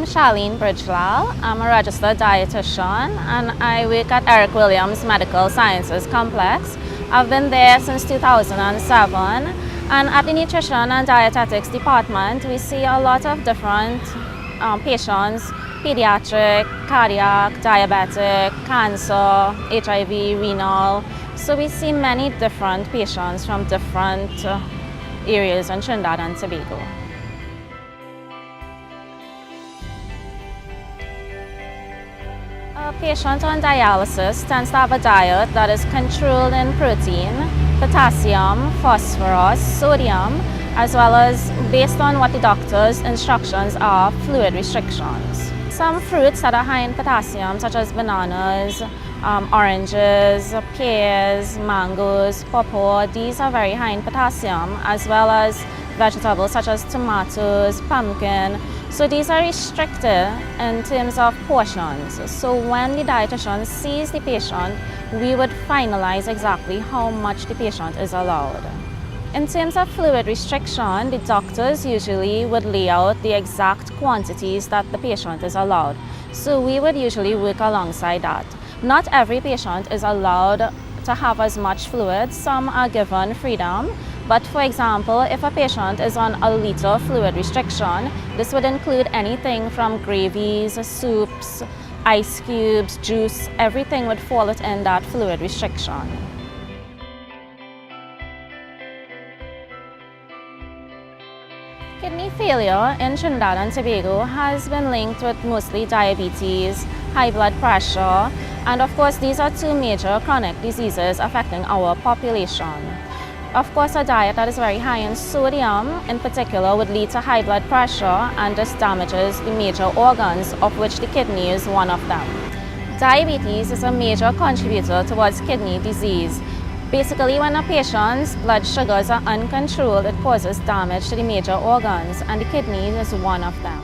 I'm Charlene Bridgelal. I'm a registered dietitian and I work at Eric Williams Medical Sciences Complex. I've been there since 2007, and at the Nutrition and Dietetics Department we see a lot of different patients: pediatric, cardiac, diabetic, cancer, HIV, renal. So we see many different patients from different areas in Trinidad and Tobago. A patient on dialysis tends to have a diet that is controlled in protein, potassium, phosphorus, sodium, as well as, based on what the doctor's instructions are, fluid restrictions. Some fruits that are high in potassium, such as bananas, oranges, pears, mangoes, pawpaw, these are very high in potassium, as well as vegetables such as tomatoes, pumpkin. So these are restricted in terms of portions. So when the dietitian sees the patient, we would finalize exactly how much the patient is allowed. In terms of fluid restriction, the doctors usually would lay out the exact quantities that the patient is allowed. So we would usually work alongside that. Not every patient is allowed to have as much fluid. Some are given freedom. But for example, if a patient is on a liter fluid restriction, this would include anything from gravies, soups, ice cubes, juice, everything would fall within that fluid restriction. Kidney failure in Trinidad and Tobago has been linked with mostly diabetes, high blood pressure, and of course these are two major chronic diseases affecting our population. Of course, a diet that is very high in sodium in particular would lead to high blood pressure, and this damages the major organs, of which the kidney is one of them. Diabetes is a major contributor towards kidney disease. Basically, when a patient's blood sugars are uncontrolled, it causes damage to the major organs, and the kidney is one of them.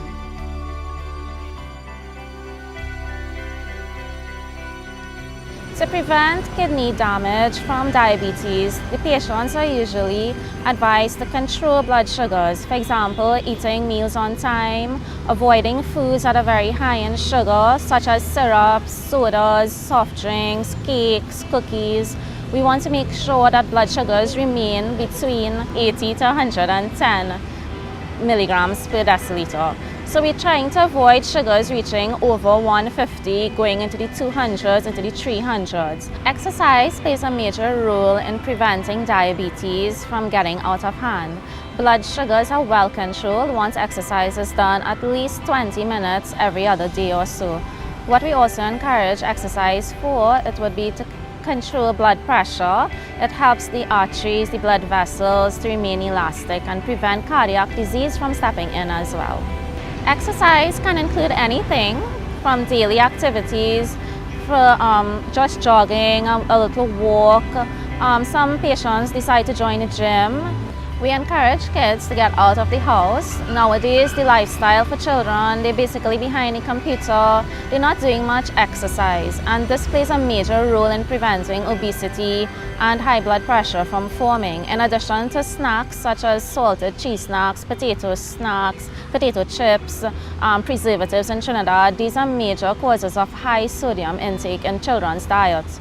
To prevent kidney damage from diabetes, the patients are usually advised to control blood sugars. For example, eating meals on time, avoiding foods that are very high in sugar, such as syrups, sodas, soft drinks, cakes, cookies. We want to make sure that blood sugars remain between 80 to 110 milligrams per deciliter. So we're trying to avoid sugars reaching over 150, going into the 200s, into the 300s. Exercise plays a major role in preventing diabetes from getting out of hand. Blood sugars are well controlled once exercise is done at least 20 minutes every other day or so. What we also encourage exercise for, it would be to control blood pressure. It helps the arteries, the blood vessels to remain elastic and prevent cardiac disease from stepping in as well. Exercise can include anything from daily activities, for just jogging, a little walk. Some patients decide to join a gym. We encourage kids to get out of the house. Nowadays, the lifestyle for children, they're basically behind a computer. They're not doing much exercise, and this plays a major role in preventing obesity and high blood pressure from forming. In addition to snacks such as salted cheese snacks, potato chips, preservatives in Trinidad, these are major causes of high sodium intake in children's diets.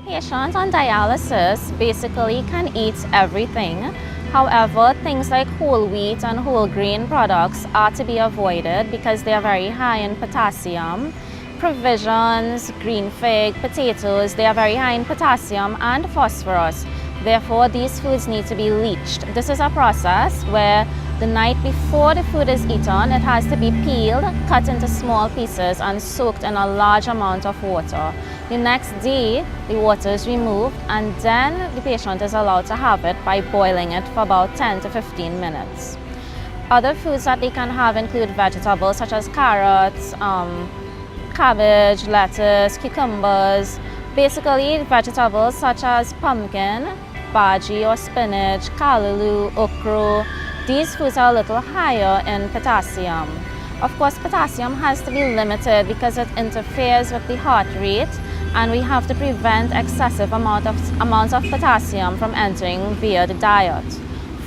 Patients on dialysis basically can eat everything. However, things like whole wheat and whole grain products are to be avoided because they are very high in potassium. Provisions, green fig, potatoes, they are very high in potassium and phosphorus. Therefore, these foods need to be leached. This is a process where the night before the food is eaten, it has to be peeled, cut into small pieces, and soaked in a large amount of water. The next day, the water is removed, and then the patient is allowed to have it by boiling it for about 10 to 15 minutes. Other foods that they can have include vegetables such as carrots, cabbage, lettuce, cucumbers. Basically, vegetables such as pumpkin, bhaji or spinach, callaloo, okra. These foods are a little higher in potassium. Of course, potassium has to be limited because it interferes with the heart rate, and we have to prevent excessive amounts of potassium from entering via the diet.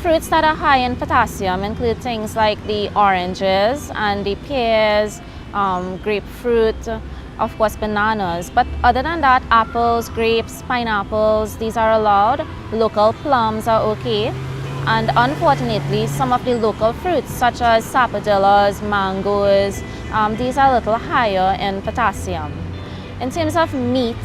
Fruits that are high in potassium include things like the oranges and the pears, grapefruit, of course bananas. But other than that, apples, grapes, pineapples, these are allowed. Local plums are okay. And unfortunately, some of the local fruits such as sapodillas, mangoes, these are a little higher in potassium. In terms of meat,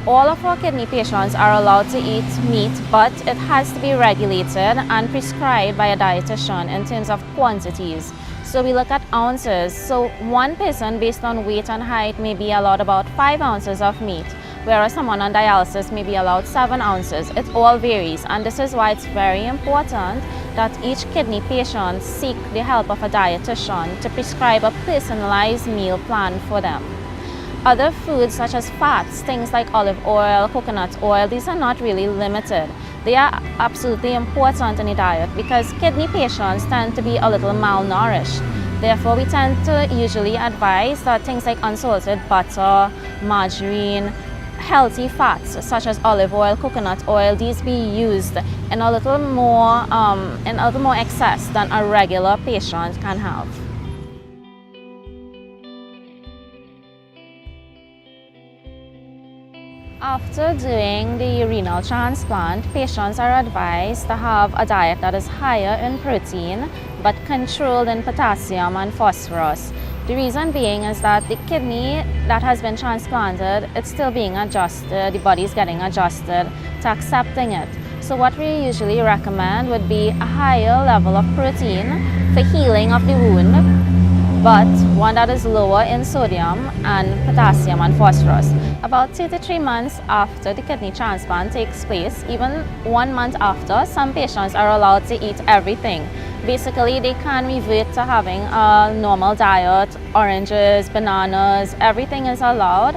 all of our kidney patients are allowed to eat meat, but it has to be regulated and prescribed by a dietitian in terms of quantities. So we look at ounces. So one person based on weight and height may be allowed about 5 ounces of meat, whereas someone on dialysis may be allowed 7 ounces. It all varies, and this is why it's very important that each kidney patient seek the help of a dietitian to prescribe a personalized meal plan for them. Other foods such as fats, things like olive oil, coconut oil, these are not really limited. They are absolutely important in the diet because kidney patients tend to be a little malnourished. Therefore, we tend to usually advise that things like unsalted butter, margarine, healthy fats such as olive oil, coconut oil, these be used in a little more excess than a regular patient can have. After doing the renal transplant, patients are advised to have a diet that is higher in protein but controlled in potassium and phosphorus. The reason being is that the kidney that has been transplanted, it's still being adjusted, the body is getting adjusted to accepting it. So what we usually recommend would be a higher level of protein for healing of the wound, but one that is lower in sodium and potassium and phosphorus. About 2 to 3 months after the kidney transplant takes place, even 1 month after, some patients are allowed to eat everything. Basically, they can revert to having a normal diet, oranges, bananas, everything is allowed.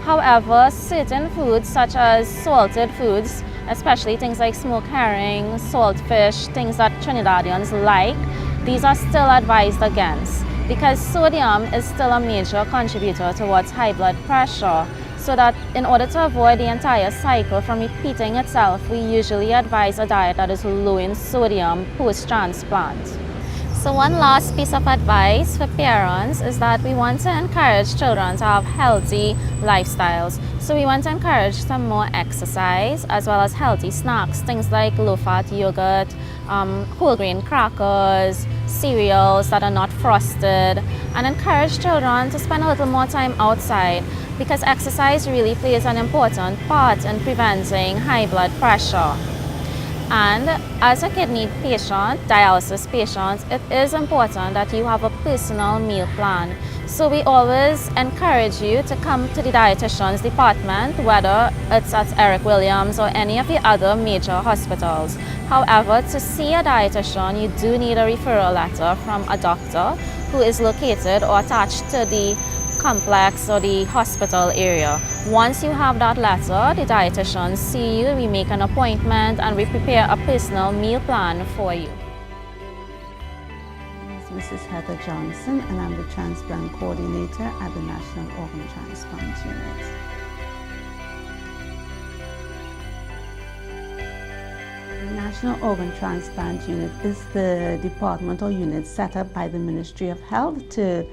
However, certain foods such as salted foods, especially things like smoked herring, salt fish, things that Trinidadians like, these are still advised against, because sodium is still a major contributor towards high blood pressure. So that in order to avoid the entire cycle from repeating itself, we usually advise a diet that is low in sodium post-transplant. So one last piece of advice for parents is that we want to encourage children to have healthy lifestyles. So we want to encourage some more exercise as well as healthy snacks, things like low-fat yogurt, whole grain crackers, cereals that are not frosted, and encourage children to spend a little more time outside because exercise really plays an important part in preventing high blood pressure. And as a kidney patient, dialysis patient, it is important that you have a personal meal plan. So we always encourage you to come to the dietitian's department, whether it's at Eric Williams or any of the other major hospitals. However, to see a dietitian, you do need a referral letter from a doctor who is located or attached to the complex or the hospital area. Once you have that letter, the dietitians see you, we make an appointment, and we prepare a personal meal plan for you. My name is Mrs. Heather Johnson, and I'm the transplant coordinator at the National Organ Transplant Unit. The National Organ Transplant Unit is the department or unit set up by the Ministry of Health to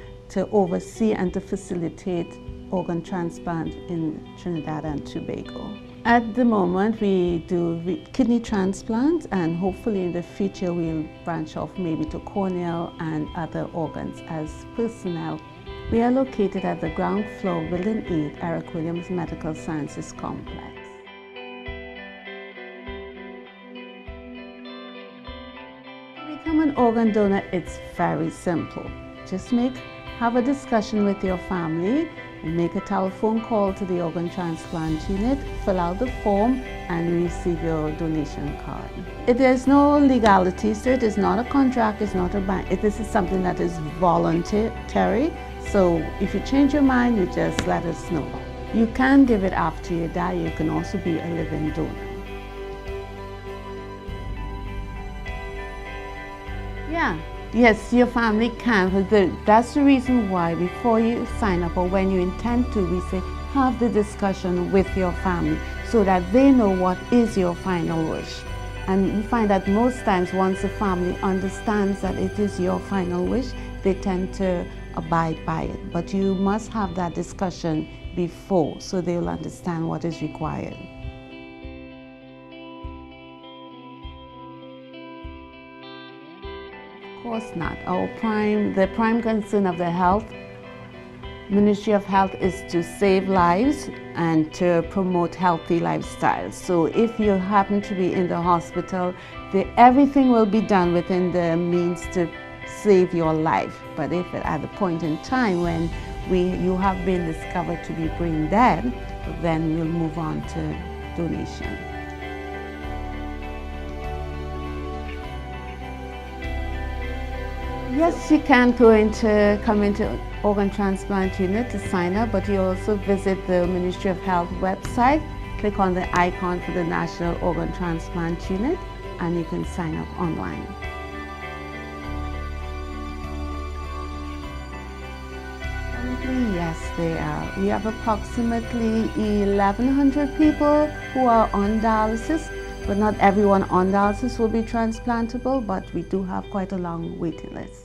oversee and to facilitate organ transplant in Trinidad and Tobago. At the moment, we do kidney transplant, and hopefully in the future we'll branch off maybe to corneal and other organs as personnel. We are located at the ground floor, Building 8, Eric Williams Medical Sciences Complex. To become an organ donor, it's very simple. Just have a discussion with your family and make a telephone call to the organ transplant unit, fill out the form, and receive your donation card. There's no legalities to it. It's not a contract, it's not a bank. This is something that is voluntary. So if you change your mind, you just let us know. You can give it after you die. You can also be a living donor. Yeah. Yes, your family can. That's the reason why before you sign up or when you intend to, we say have the discussion with your family so that they know what is your final wish. And we find that most times once the family understands that it is your final wish, they tend to abide by it. But you must have that discussion before so they will understand what is required. Of course not. The prime concern of the Ministry of Health is to save lives and to promote healthy lifestyles. So if you happen to be in the hospital, everything will be done within the means to save your life. But if at the point in time when you have been discovered to be brain dead, then you'll move on to donation. Yes, you can come into organ transplant unit to sign up, but you also visit the Ministry of Health website, click on the icon for the National Organ Transplant Unit, and you can sign up online. Currently, yes, they are. We have approximately 1,100 people who are on dialysis, but not everyone on dialysis will be transplantable, but we do have quite a long waiting list.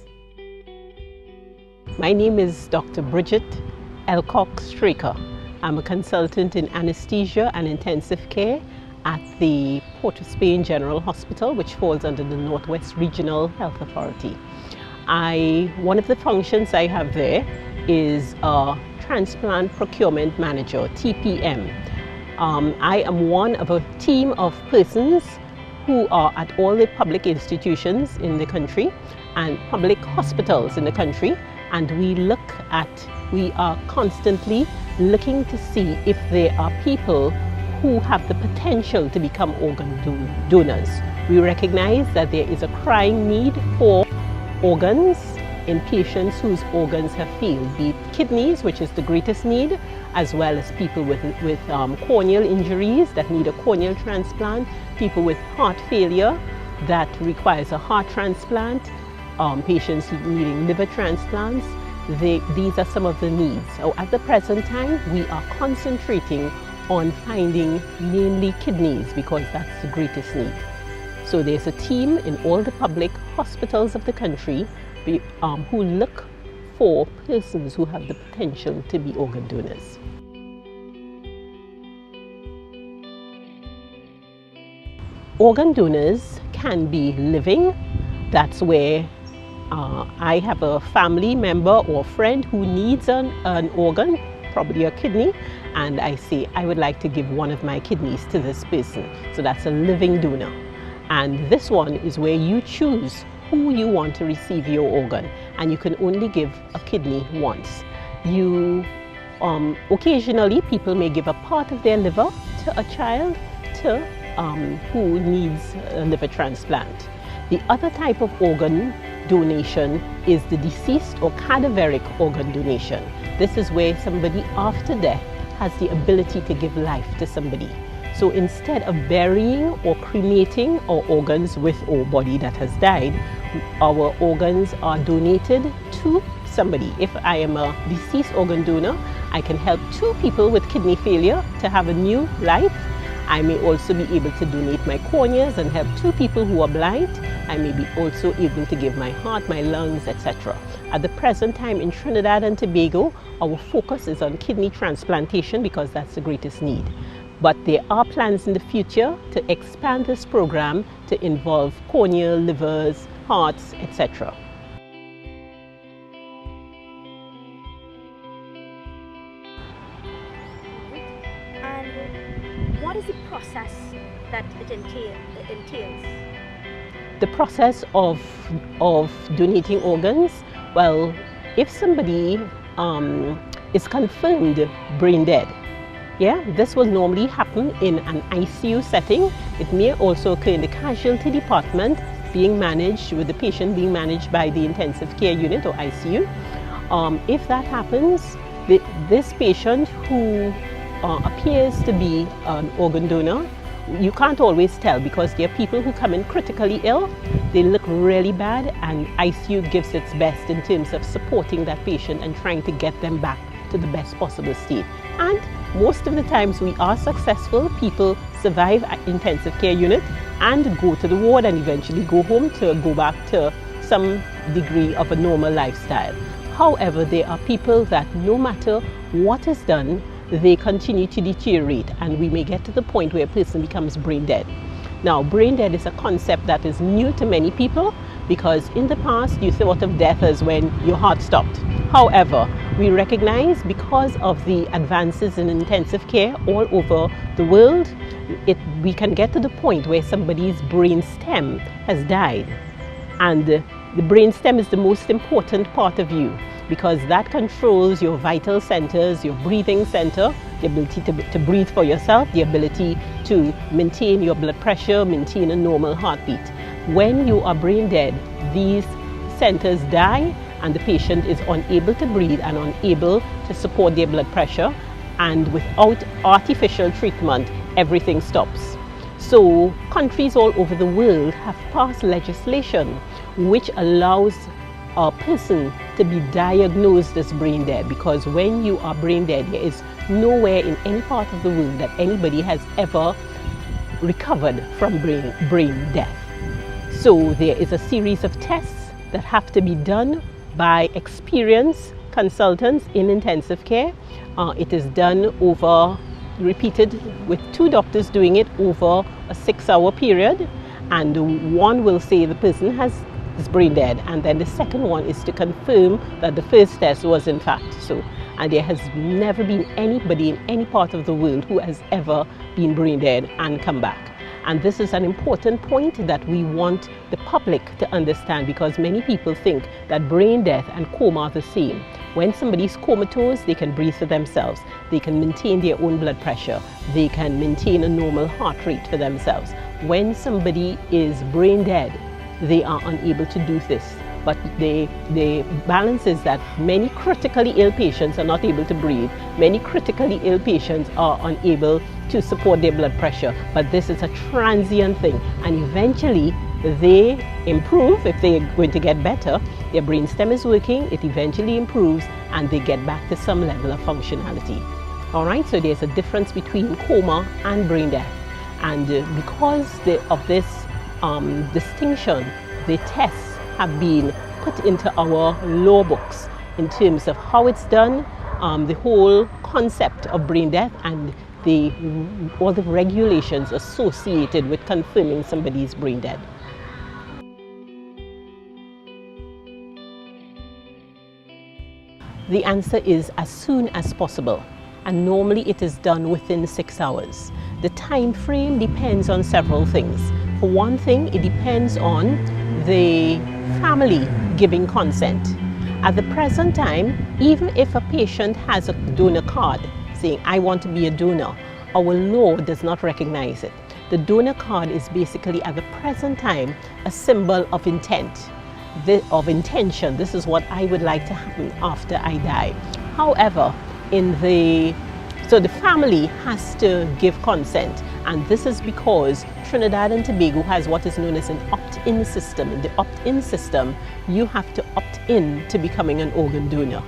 My name is Dr. Bridget Elcock-Straker. I'm a consultant in anesthesia and intensive care at the Port of Spain General Hospital, which falls under the Northwest Regional Health Authority. One of the functions I have there is a Transplant Procurement Manager, TPM. I am one of a team of persons who are at all the public institutions in the country and public hospitals in the country, and we are constantly looking to see if there are people who have the potential to become organ donors. We recognize that there is a crying need for organs in patients whose organs have failed, be it kidneys, which is the greatest need, as well as people with corneal injuries that need a corneal transplant, people with heart failure that requires a heart transplant, patients needing liver transplants. These are some of the needs. So at the present time, we are concentrating on finding mainly kidneys because that's the greatest need. So there's a team in all the public hospitals of the country who look for persons who have the potential to be organ donors. Organ donors can be living. That's where I have a family member or friend who needs an organ, probably a kidney, and I say, I would like to give one of my kidneys to this person. So that's a living donor. And this one is where you choose who you want to receive your organ, and you can only give a kidney once. Occasionally people may give a part of their liver to a child who needs a liver transplant. The other type of organ donation is the deceased or cadaveric organ donation. This is where somebody after death has the ability to give life to somebody. So instead of burying or cremating our organs with our body that has died, our organs are donated to somebody. If I am a deceased organ donor, I can help 2 people with kidney failure to have a new life. I may also be able to donate my corneas and help 2 people who are blind. I may be also able to give my heart, my lungs, etc. At the present time in Trinidad and Tobago, our focus is on kidney transplantation because that's the greatest need. But there are plans in the future to expand this program to involve corneal, livers, hearts, etc. And what is the process that it entails? The process of donating organs, well, if somebody is confirmed brain dead, this will normally happen in an ICU setting. It may also occur in the casualty department, being managed with the patient being managed by the intensive care unit or ICU. If that happens, this patient who appears to be an organ donor, you can't always tell because there are people who come in critically ill, they look really bad, and ICU gives its best in terms of supporting that patient and trying to get them back to the best possible state. And most of the times we are successful. People survive at intensive care unit, and go to the ward and eventually go home to go back to some degree of a normal lifestyle. However, there are people that no matter what is done, they continue to deteriorate, and we may get to the point where a person becomes brain dead. Now, brain dead is a concept that is new to many people because in the past you thought of death as when your heart stopped. However, we recognize because of the advances in intensive care all over the world, we can get to the point where somebody's brain stem has died. And the brain stem is the most important part of you because that controls your vital centers, your breathing center, the ability to breathe for yourself, the ability to maintain your blood pressure, maintain a normal heartbeat. When you are brain dead, these centers die and the patient is unable to breathe and unable to support their blood pressure, and without artificial treatment, everything stops. So countries all over the world have passed legislation which allows a person to be diagnosed as brain dead, because when you are brain dead, there is nowhere in any part of the world that anybody has ever recovered from brain death. So there is a series of tests that have to be done by experienced consultants in intensive care. It is done repeated with 2 doctors doing it over a 6-hour period, and one will say the person is brain dead, and then the second one is to confirm that the first test was in fact so. And there has never been anybody in any part of the world who has ever been brain dead and come back. And this is an important point that we want the public to understand, because many people think that brain death and coma are the same. When somebody's comatose, they can breathe for themselves, they can maintain their own blood pressure, they can maintain a normal heart rate for themselves. When somebody is brain dead, they are unable to do this. But the balance is that many critically ill patients are not able to breathe. Many critically ill patients are unable to support their blood pressure. But this is a transient thing, and eventually they improve. If they are going to get better, their brainstem is working, it eventually improves, and they get back to some level of functionality. All right, so there's a difference between coma and brain death. And because of this distinction, the tests have been put into our law books in terms of how it's done, the whole concept of brain death, and all the regulations associated with confirming somebody's brain dead. The answer is as soon as possible, and normally it is done within 6 hours. The time frame depends on several things. For one thing, it depends on the family giving consent. At the present time, even if a patient has a donor card saying, I want to be a donor, our law does not recognize it. The donor card is basically at the present time a symbol of intent, of intention. This is what I would like to happen after I die. However, so the family has to give consent, and this is because Trinidad and Tobago has what is known as an opt-in system. In the opt-in system, you have to opt in to becoming an organ donor,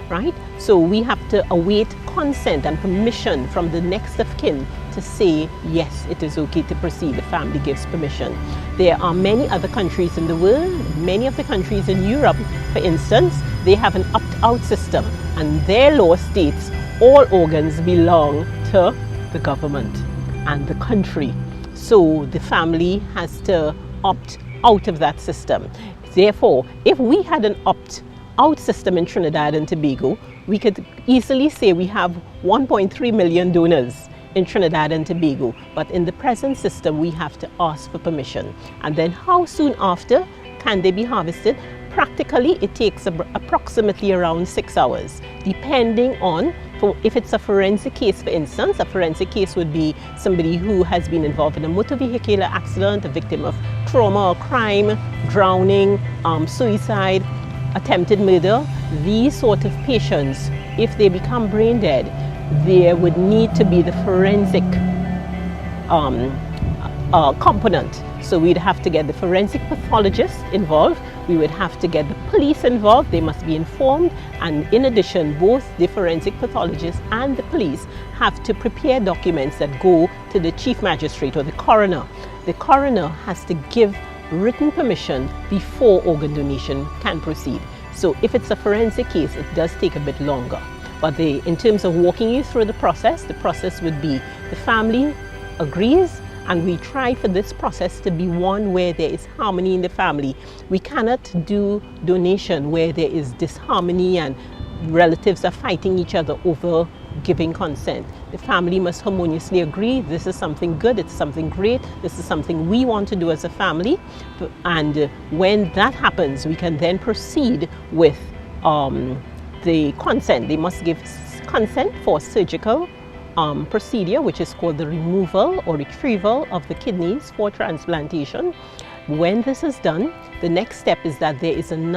right? So we have to await consent and permission from the next of kin to say, yes, it is okay to proceed. The family gives permission. There are many other countries in the world, many of the countries in Europe, for instance, they have an opt-out system, and their law states all organs belong to the government and the country. So the family has to opt out of that system. Therefore, if we had an opt-out system in Trinidad and Tobago, we could easily say we have 1.3 million donors in Trinidad and Tobago. But in the present system, we have to ask for permission. And then how soon after can they be harvested? Practically, it takes approximately around 6 hours, depending on, if it's a forensic case, for instance. A forensic case would be somebody who has been involved in a motor vehicular accident, a victim of trauma or crime, drowning, suicide, attempted murder. These sort of patients, if they become brain dead, there would need to be the forensic component. So we'd have to get the forensic pathologist involved, we would have to get the police involved, they must be informed, and in addition, both the forensic pathologist and the police have to prepare documents that go to the chief magistrate or the coroner. the coroner has to give written permission before organ donation can proceed. So if it's a forensic case, it does take a bit longer. But in terms of walking you through the process would be the family agrees, and we try for this process to be one where there is harmony in the family. We cannot do donation where there is disharmony and relatives are fighting each other over giving consent. The family must harmoniously agree, this is something good, it's something great, this is something we want to do as a family. And when that happens, we can then proceed with the consent. They must give consent for surgical procedure, which is called the removal or retrieval of the kidneys for transplantation. When this is done, the next step is that there is an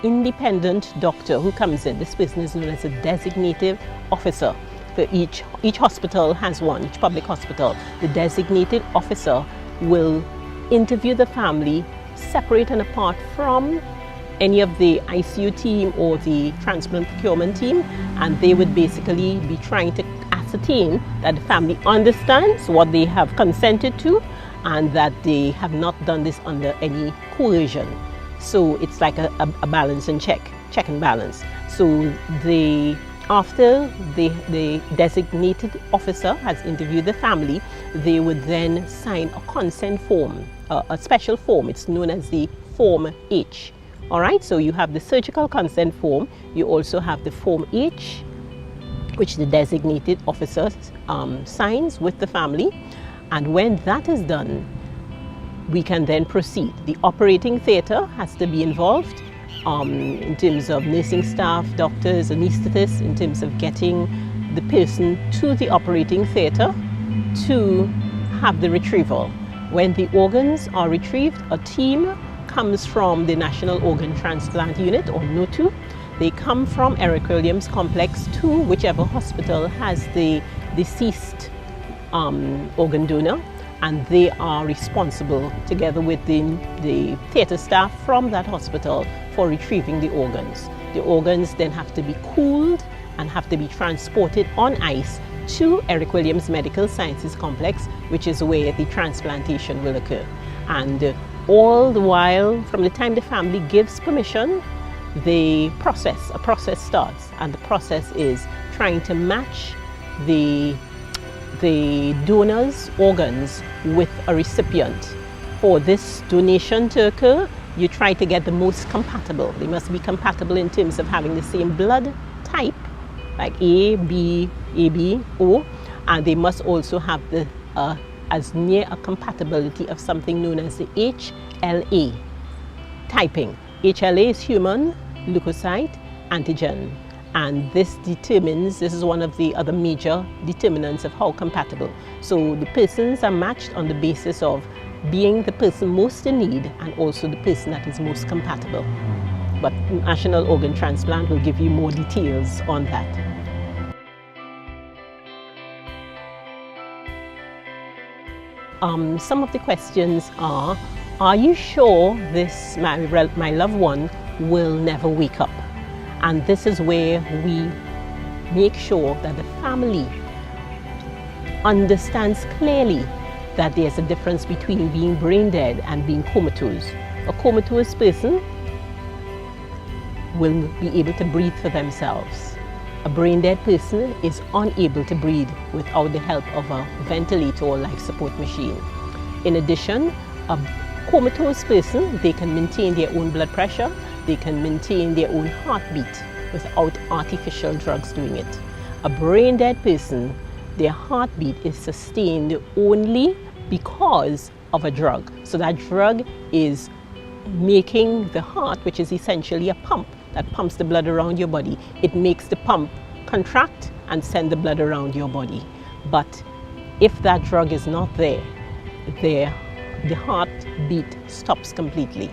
independent doctor who comes in. This person is known as a designated officer. For each hospital has one, each public hospital. The designated officer will interview the family separate and apart from any of the ICU team or the transplant procurement team, and they would basically be trying to ascertain that the family understands what they have consented to and that they have not done this under any coercion. So it's like a balance and check and balance. So after the designated officer has interviewed the family, they would then sign a consent form, a special form. It's known as the Form H. All right, so you have the surgical consent form. You also have the Form H, which the designated officer signs with the family. And when that is done, we can then proceed. The operating theatre has to be involved in terms of nursing staff, doctors, anaesthetists, in terms of getting the person to the operating theatre to have the retrieval. When the organs are retrieved, a team comes from the National Organ Transplant Unit, or NOTU. They come from Eric Williams Complex to whichever hospital has the deceased organ donor, and they are responsible together with the theatre staff from that hospital for retrieving the organs. The organs then have to be cooled and have to be transported on ice to Eric Williams Medical Sciences Complex, which is where the transplantation will occur. And all the while, from the time the family gives permission, a process starts, and the process is trying to match the donor's organs with a recipient. For this donation to occur, you try to get the most compatible. They must be compatible in terms of having the same blood type, like A, B, O, and they must also have as near a compatibility of something known as the HLA typing. HLA is human leukocyte antigen, and this is one of the other major determinants of how compatible. So the persons are matched on the basis of being the person most in need and also the person that is most compatible. But National Organ Transplant will give you more details on that. Some of the questions are you sure my loved one will never wake up? And this is where we make sure that the family understands clearly that there's a difference between being brain dead and being comatose. A comatose person will be able to breathe for themselves. A brain dead person is unable to breathe without the help of a ventilator or life support machine. In addition, a comatose person, they can maintain their own blood pressure, they can maintain their own heartbeat without artificial drugs doing it. A brain dead person, their heartbeat is sustained only because of a drug. So that drug is making the heart, which is essentially a pump that pumps the blood around your body. It makes the pump contract and send the blood around your body. But if that drug is not there, the heartbeat stops completely.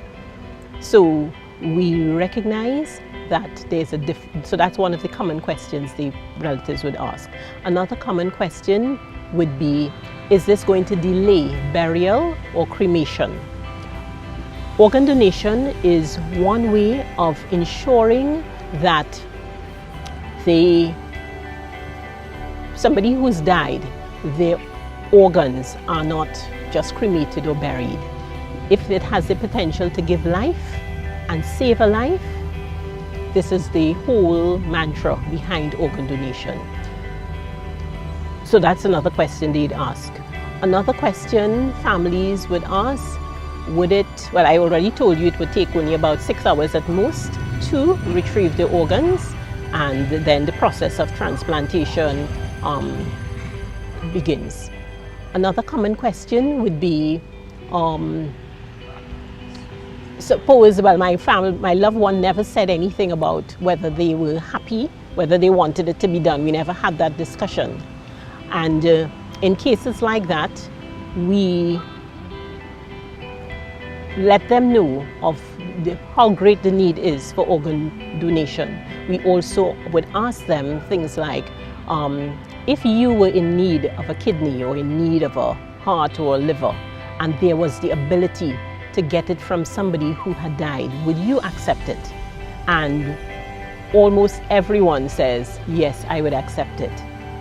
So we recognize that there's so that's one of the common questions the relatives would ask. Another common question would be, is this going to delay burial or cremation? Organ donation is one way of ensuring that somebody who's died, their organs are not just cremated or buried. If it has the potential to give life and save a life, this is the whole mantra behind organ donation. So that's another question they'd ask. Another question families would ask, well, I already told you it would take only about 6 hours at most to retrieve the organs, and then the process of transplantation begins. Another common question would be, suppose, well, my loved one never said anything about whether they were happy, whether they wanted it to be done. We never had that discussion. And in cases like that, we let them know of how great the need is for organ donation. We also would ask them things like, if you were in need of a kidney or in need of a heart or a liver, and there was the ability to get it from somebody who had died, would you accept it? And almost everyone says, yes, I would accept it,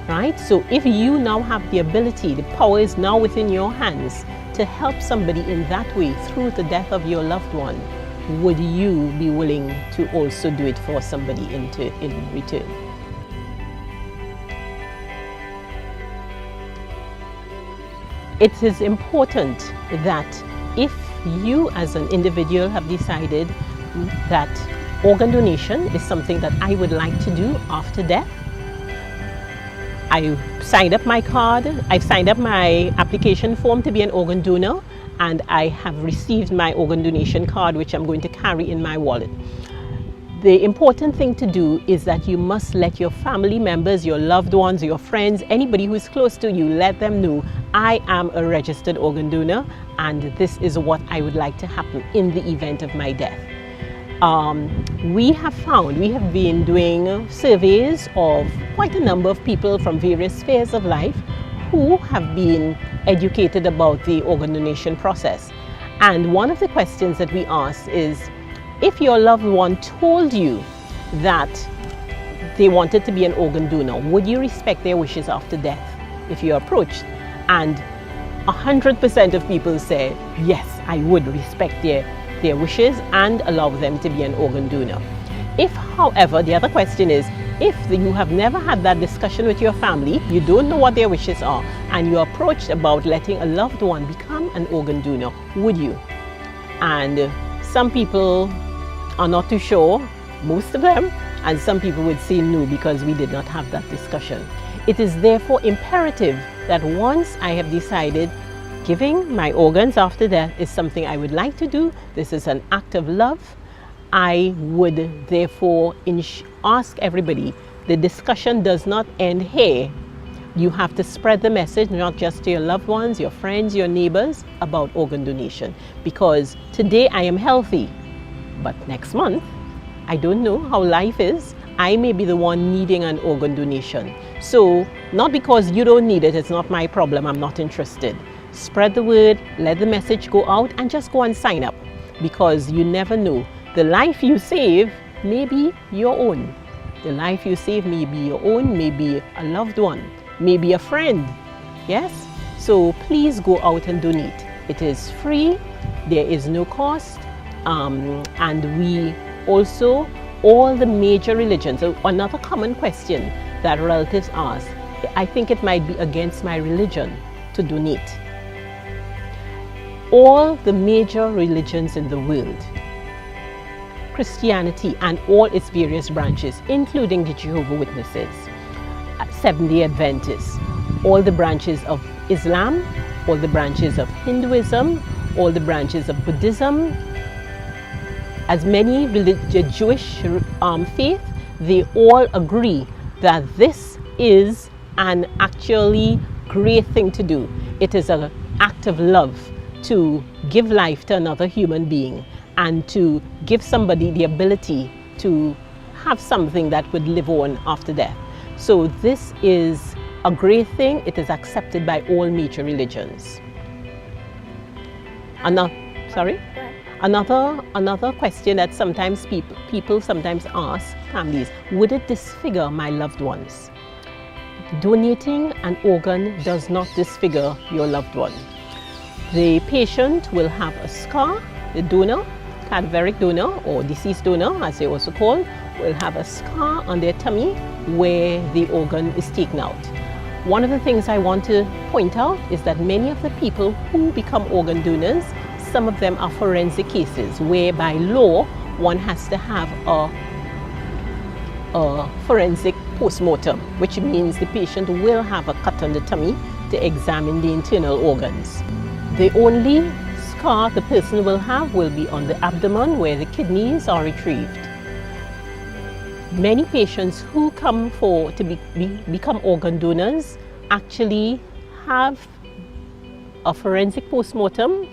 right? So if you now have the ability, the power is now within your hands to help somebody in that way through the death of your loved one, would you be willing to also do it for somebody in return? It is important that if you as an individual have decided that organ donation is something that I would like to do after death, I signed up my card, I've signed up my application form to be an organ donor, and I have received my organ donation card, which I'm going to carry in my wallet. The important thing to do is that you must let your family members, your loved ones, your friends, anybody who is close to you, let them know, I am a registered organ donor and this is what I would like to happen in the event of my death. We have been doing surveys of quite a number of people from various spheres of life who have been educated about the organ donation process. And one of the questions that we ask is, if your loved one told you that they wanted to be an organ donor, would you respect their wishes after death if you're approached? And 100% of people say, yes, I would respect their wishes and allow them to be an organ donor. If, however, the other question is, if you have never had that discussion with your family, you don't know what their wishes are, and you're approached about letting a loved one become an organ donor, would you? And some people are not too sure, most of them, and some people would say no because we did not have that discussion. It is therefore imperative that once I have decided giving my organs after death is something I would like to do, this is an act of love, I would therefore ask everybody, the discussion does not end here. You have to spread the message, not just to your loved ones, your friends, your neighbors, about organ donation. Because today I am healthy, but next month, I don't know how life is. I may be the one needing an organ donation. So, not because you don't need it, it's not my problem, I'm not interested. Spread the word, let the message go out, and just go and sign up. Because you never know. The life you save may be your own. The life you save may be your own, may be a loved one, may be a friend. Yes? So please go out and donate. It is free, there is no cost, and we also, all the major religions, so another common question that relatives ask, I think it might be against my religion to donate. All the major religions in the world, Christianity and all its various branches, including the Jehovah's Witnesses, Seventh-day Adventists, all the branches of Islam, all the branches of Hinduism, all the branches of Buddhism, as many Jewish faith, they all agree that this is an actually great thing to do. It is an act of love to give life to another human being and to give somebody the ability to have something that would live on after death. So this is a great thing. It is accepted by all major religions. Another question that sometimes people sometimes ask families, would it disfigure my loved ones? Donating an organ does not disfigure your loved one. The patient will have a scar. The donor, cadaveric donor or deceased donor as they also call, will have a scar on their tummy where the organ is taken out. One of the things I want to point out is that many of the people who become organ donors, some of them are forensic cases where by law one has to have a forensic post-mortem, which means the patient will have a cut on the tummy to examine the internal organs. The only scar the person will have will be on the abdomen where the kidneys are retrieved. Many patients who come to become organ donors actually have a forensic post-mortem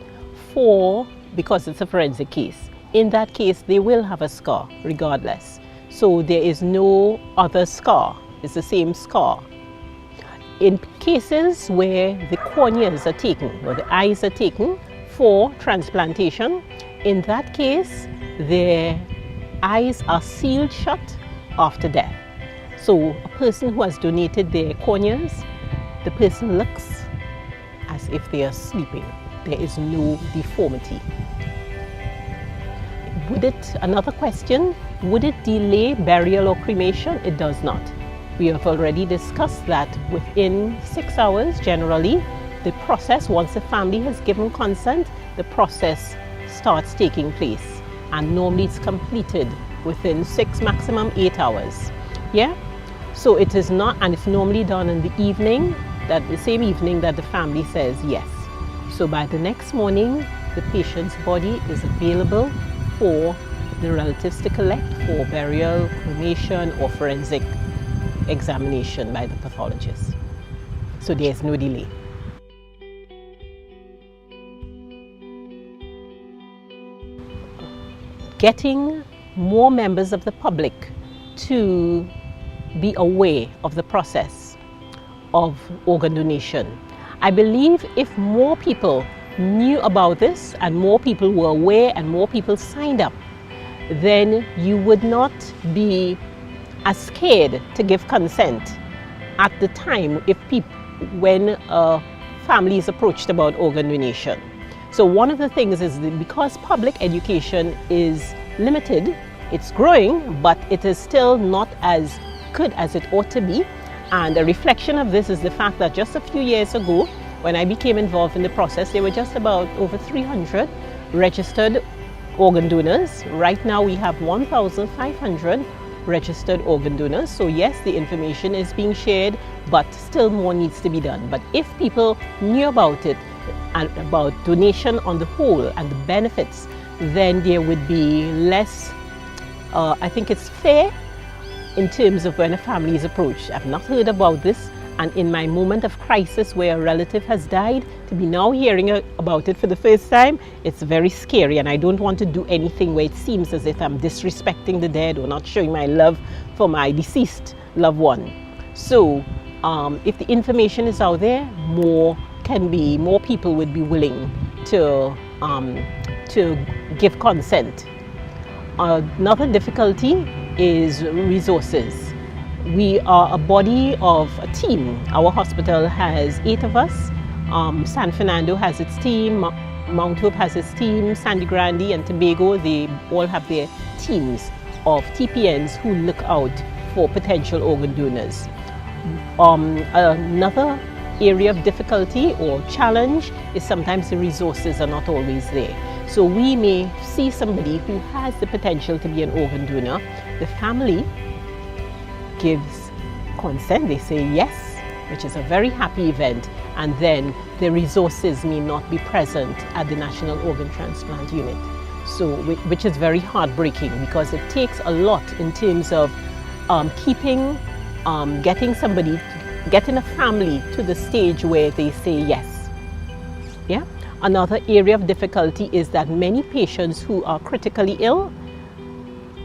because it's a forensic case. In that case, they will have a scar regardless. So there is no other scar, it's the same scar. In cases where the corneas are taken or the eyes are taken for transplantation, in that case, their eyes are sealed shut after death. So a person who has donated their corneas, the person looks as if they are sleeping. There is no deformity. Another question, would it delay burial or cremation? It does not. We have already discussed that within 6 hours, generally, the process, once the family has given consent, the process starts taking place. And normally it's completed within 6, maximum 8 hours. Yeah? So it is not, and it's normally done in the evening, the same evening that the family says yes. So by the next morning, the patient's body is available for the relatives to collect for burial, cremation, or forensic examination by the pathologist. So there's no delay. Getting more members of the public to be aware of the process of organ donation. I believe if more people knew about this and more people were aware and more people signed up, then you would not be as scared to give consent at the time when a family is approached about organ donation. So one of the things is that because public education is limited, it's growing, but it is still not as good as it ought to be. And a reflection of this is the fact that just a few years ago, when I became involved in the process, there were just about over 300 registered organ donors. Right now we have 1,500 registered organ donors. So yes, the information is being shared, but still more needs to be done. But if people knew about it and about donation on the whole and the benefits, then there would be less, I think it's fair in terms of when a family is approached. I've not heard about this, and in my moment of crisis where a relative has died, to be now hearing about it for the first time, it's very scary, and I don't want to do anything where it seems as if I'm disrespecting the dead or not showing my love for my deceased loved one. So if the information is out there, more people would be willing to give consent. Another difficulty is resources. We are a body of a team. Our hospital has 8 of us. San Fernando has its team, Mount Hope has its team, Sandy Grande and Tobago, they all have their teams of TPNs who look out for potential organ donors. Another area of difficulty or challenge is sometimes the resources are not always there. So we may see somebody who has the potential to be an organ donor. The family gives consent, they say yes, which is a very happy event, and then the resources may not be present at the National Organ Transplant Unit. So, which is very heartbreaking because it takes a lot in terms of getting a family to the stage where they say yes. Yeah. Another area of difficulty is that many patients who are critically ill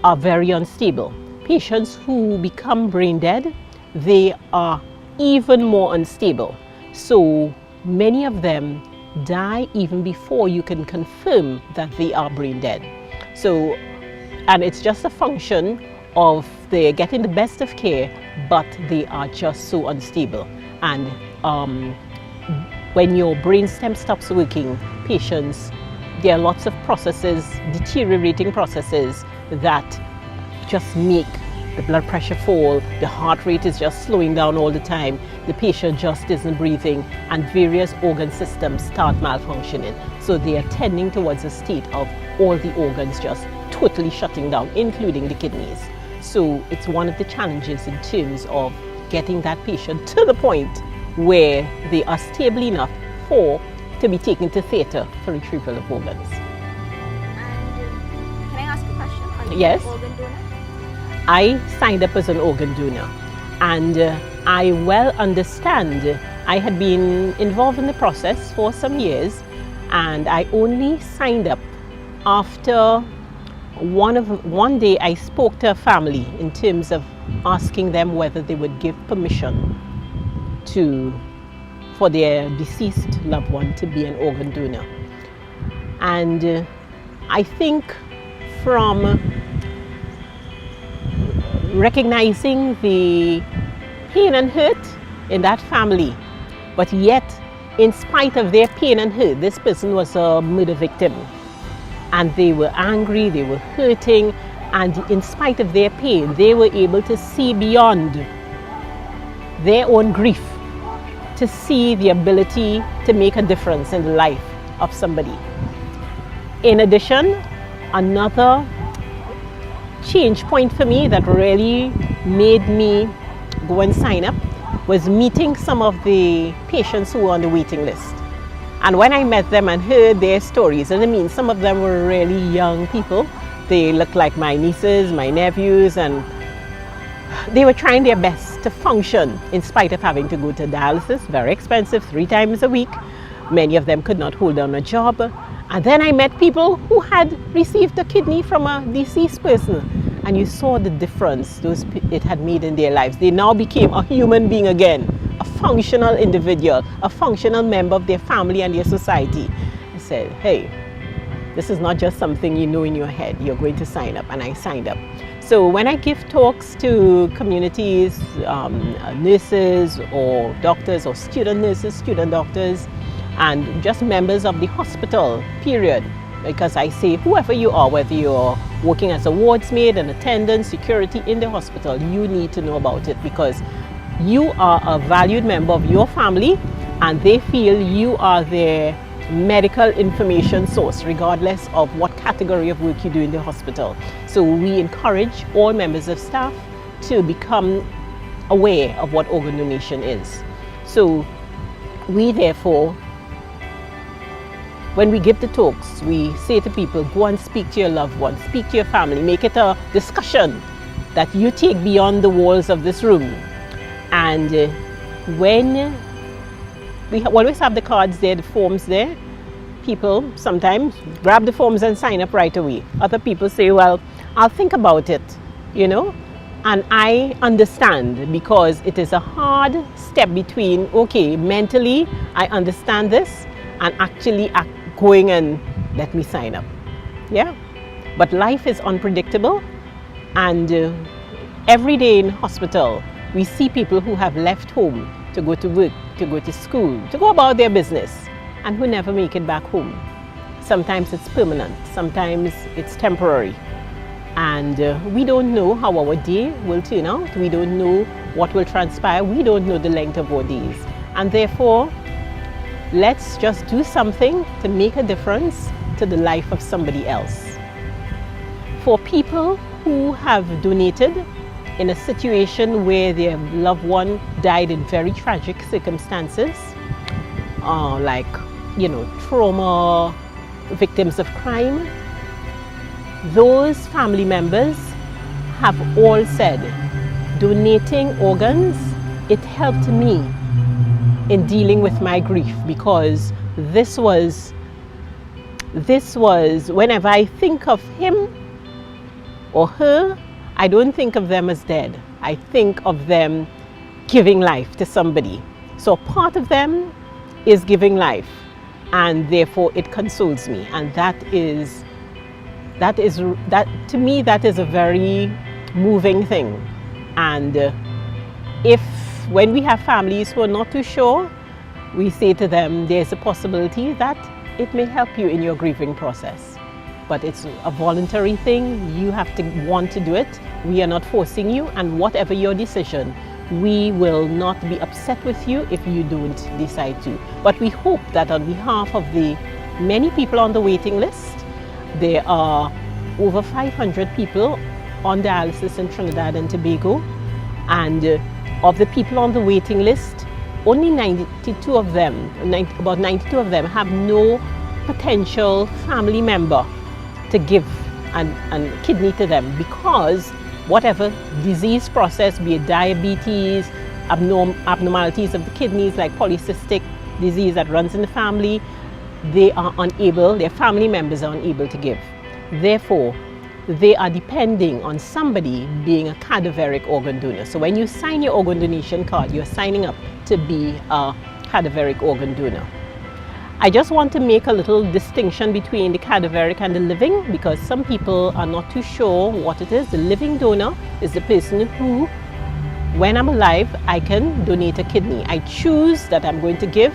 are very unstable. Patients who become brain dead, they are even more unstable. So many of them die even before you can confirm that they are brain dead. So, and it's just a function of they're getting the best of care, but they are just so unstable. And when your brainstem stops working, patients, there are lots of processes, deteriorating processes that just make the blood pressure fall, the heart rate is just slowing down all the time, the patient just isn't breathing, and various organ systems start malfunctioning. So they are tending towards a state of all the organs just totally shutting down, including the kidneys. So it's one of the challenges in terms of getting that patient to the point where they are stable enough to be taken to theatre for retrieval of organs. And can I ask a question? Are you Yes. an organ donor? I signed up as an organ donor, and I well understand. I had been involved in the process for some years, and I only signed up after one day I spoke to a family in terms of asking them whether they would give permission for their deceased loved one to be an organ donor. And I think from recognizing the pain and hurt in that family, but yet in spite of their pain and hurt, this person was a murder victim, and they were angry, they were hurting, and in spite of their pain, they were able to see beyond their own grief, to see the ability to make a difference in the life of somebody. In addition, another change point for me that really made me go and sign up was meeting some of the patients who were on the waiting list. And when I met them and heard their stories, and I mean, some of them were really young people. They looked like my nieces, my nephews, and they were trying their best to function in spite of having to go to dialysis, very expensive, 3 times a week. Many of them could not hold down a job. And then I met people who had received a kidney from a deceased person, and you saw the difference it had made in their lives. They now became a human being again, a functional individual, a functional member of their family and their society. I said, hey, this is not just something you know in your head, you're going to sign up, and I signed up. So when I give talks to communities, nurses or doctors or student nurses, student doctors, and just members of the hospital, period, because I say whoever you are, whether you're working as a wards maid, an attendant, security in the hospital, you need to know about it, because you are a valued member of your family and they feel you are their medical information source, regardless of what category of work you do in the hospital. So we encourage all members of staff to become aware of what organ donation is. So we therefore, when we give the talks, we say to people, go and speak to your loved ones, speak to your family, make it a discussion that you take beyond the walls of this room. And when we always have the cards there, the forms there, people sometimes grab the forms and sign up right away. Other people say, well, I'll think about it, you know. And I understand, because it is a hard step between, okay, mentally I understand this, and actually going and let me sign up. Yeah, but life is unpredictable, and every day in hospital we see people who have left home to go to work, to go to school, to go about their business, and who never make it back home. Sometimes it's permanent, sometimes it's temporary, and we don't know how our day will turn out. We don't know what will transpire. We don't know the length of our days, and therefore let's just do something to make a difference to the life of somebody else. For people who have donated in a situation where their loved one died in very tragic circumstances, like, you know, trauma, victims of crime, those family members have all said, donating organs, it helped me in dealing with my grief, because this was whenever I think of him or her, I don't think of them as dead. I think of them giving life to somebody. So part of them is giving life, and therefore it consoles me. And that to me, that is a very moving thing. And when we have families who are not too sure, we say to them there's a possibility that it may help you in your grieving process. But it's a voluntary thing. You have to want to do it. We are not forcing you, and whatever your decision, we will not be upset with you if you don't decide to. But we hope that on behalf of the many people on the waiting list, there are over 500 people on dialysis in Trinidad and Tobago, and of the people on the waiting list, only 92 of them, about 92 of them have no potential family member to give and kidney to them, because whatever disease process, be it diabetes, abnormalities of the kidneys like polycystic disease that runs in the family, they are unable, their family members are unable to give. Therefore, they are depending on somebody being a cadaveric organ donor. So when you sign your organ donation card, you're signing up to be a cadaveric organ donor. I just want to make a little distinction between the cadaveric and the living, because some people are not too sure what it is. The living donor is the person who, when I'm alive, I can donate a kidney. I choose that I'm going to give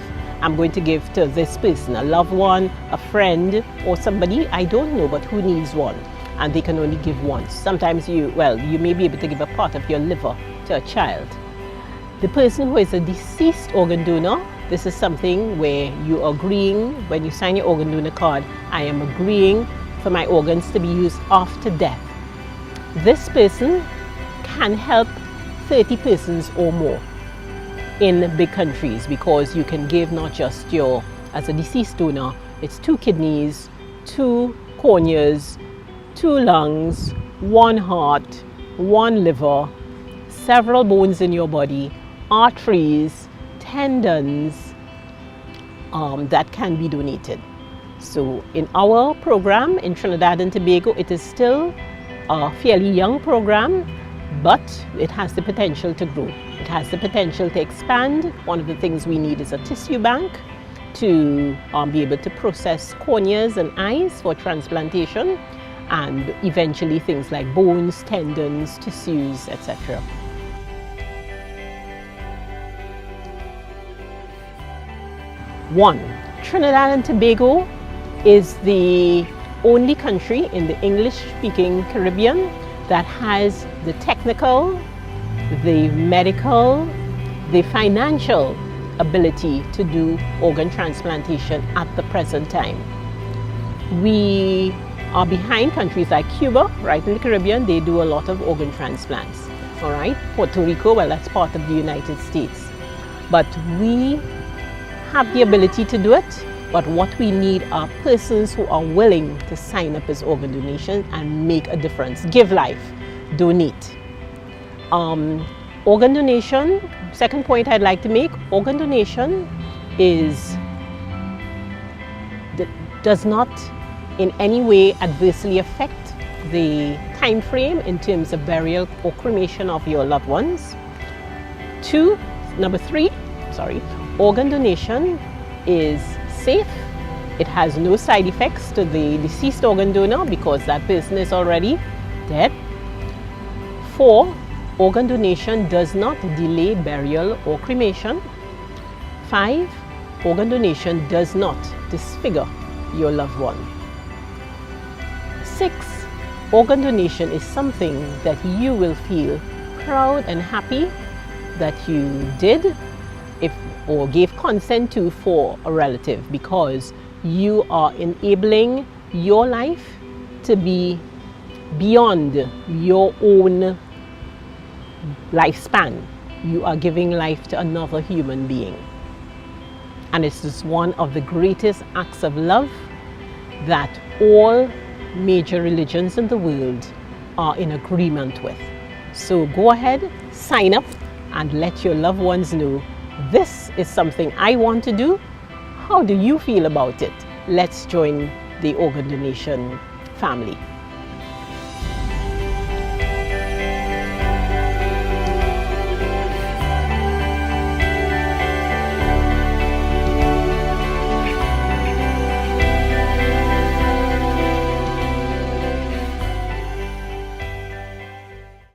to this person, a loved one, a friend, or somebody I don't know but who needs one, and they can only give once. Sometimes you may be able to give a part of your liver to a child. The person who is a deceased organ donor, this is something where you're agreeing, when you sign your organ donor card, I am agreeing for my organs to be used after death. This person can help 30 persons or more in big countries, because you can give not just as a deceased donor, it's 2 kidneys, 2 corneas, 2 lungs, 1 heart, 1 liver, several bones in your body, arteries, tendons that can be donated. So in our program in Trinidad and Tobago, it is still a fairly young program, but it has the potential to grow. It has the potential to expand. One of the things we need is a tissue bank to be able to process corneas and eyes for transplantation, and eventually things like bones, tendons, tissues, etc. Trinidad and Tobago is the only country in the English-speaking Caribbean that has the technical, the medical, the financial ability to do organ transplantation at the present time. We are behind countries like Cuba, right in the Caribbean. They do a lot of organ transplants. All right, Puerto Rico, well, that's part of the United States. But we have the ability to do it, but what we need are persons who are willing to sign up as organ donation and make a difference, give life, donate. Organ donation, second point I'd like to make, organ donation does not in any way adversely affect the time frame in terms of burial or cremation of your loved ones. Number three, organ donation is safe. It has no side effects to the deceased organ donor because that person is already dead. 4, organ donation does not delay burial or cremation. 5, organ donation does not disfigure your loved one. 6, organ donation is something that you will feel proud and happy that you did or gave consent to for a relative, because you are enabling your life to be beyond your own lifespan. You are giving life to another human being. And it's just one of the greatest acts of love that all major religions in the world are in agreement with. So go ahead, sign up, and let your loved ones know, this is something I want to do. How do you feel about it? Let's join the organ donation family.